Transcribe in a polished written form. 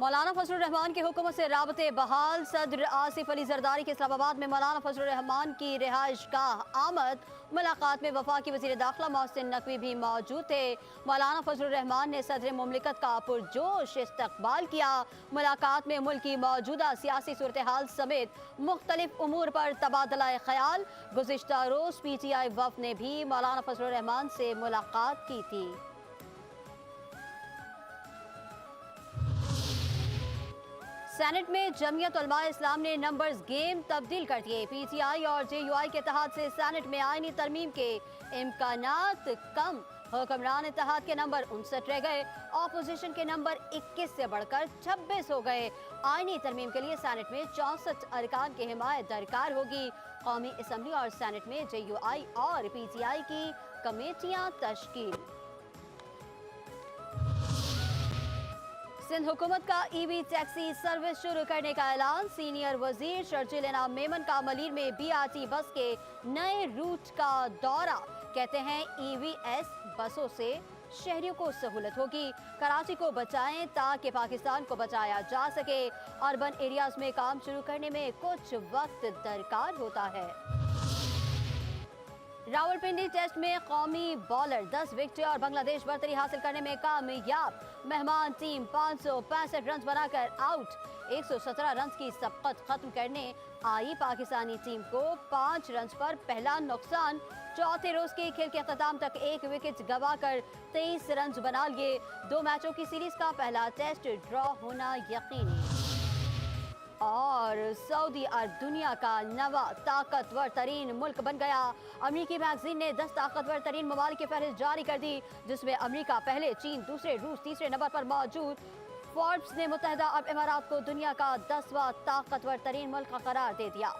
مولانا فضل الرحمان کی حکومت سے رابطے بحال۔ صدر آصف علی زرداری کے اسلام آباد میں مولانا فضل الرحمان کی رہائش گاہ آمد۔ ملاقات میں وفاقی وزیر داخلہ محسن نقوی بھی موجود تھے۔ مولانا فضل الرحمان نے صدر مملکت کا پرجوش استقبال کیا۔ ملاقات میں ملک کی موجودہ سیاسی صورتحال سمیت مختلف امور پر تبادلہ خیال۔ گزشتہ روز پی ٹی آئی وفد نے بھی مولانا فضل الرحمان سے ملاقات کی تھی۔ سینٹ میں جمعیت علماء اسلام نے نمبرز گیم تبدیل کر دیے۔ پی ٹی آئی اور جے یو آئی کے اتحاد سے سینٹ میں آئینی ترمیم کے امکانات کم۔ حکمران اتحاد کے نمبر 59 رہ گئے، اپوزیشن کے نمبر 21 سے بڑھ کر 26 ہو گئے۔ آئینی ترمیم کے لیے سینٹ میں 64 ارکان کی حمایت درکار ہوگی۔ قومی اسمبلی اور سینٹ میں جے یو آئی اور پی ٹی آئی کی کمیٹیاں تشکیل۔ سندھ حکومت کا ای وی ٹیکسی سروس شروع کرنے کا اعلان۔ سینئر وزیر شرجیل انعام میمن کا ملیر میں بی آر ٹی بس کے نئے روٹ کا دورہ۔ کہتے ہیں ای وی ایس بسوں سے شہریوں کو سہولت ہوگی۔ کراچی کو بچائیں تاکہ پاکستان کو بچایا جا سکے۔ اربن ایریاز میں کام شروع کرنے میں کچھ وقت درکار ہوتا ہے۔ راولپنڈی ٹیسٹ میں قومی بالر 10 وکٹیں اور بنگلہ دیش برتری حاصل کرنے میں کامیاب۔ مہمان ٹیم 565 رنز بنا کر آؤٹ۔ 117 رنز کی سبقت ختم کرنے آئی پاکستانی ٹیم کو 5 رنز پر پہلا نقصان۔ چوتھے روز کے کھیل کے اختتام تک 1 وکٹ گنوا کر 23 رنز بنا لیے۔ 2 میچوں کی سیریز کا پہلا ٹیسٹ ڈرا ہونا یقینی۔ اور سعودی عرب دنیا کا نواں طاقتور ترین ملک بن گیا۔ امریکی میگزین نے 10 طاقتور ترین ممالک کی فہرست جاری کر دی، جس میں امریکہ پہلے، چین دوسرے، روس تیسرے نمبر پر موجود۔ فوربس نے متحدہ عرب امارات کو دنیا کا 10واں طاقتور ترین ملک قرار دے دیا۔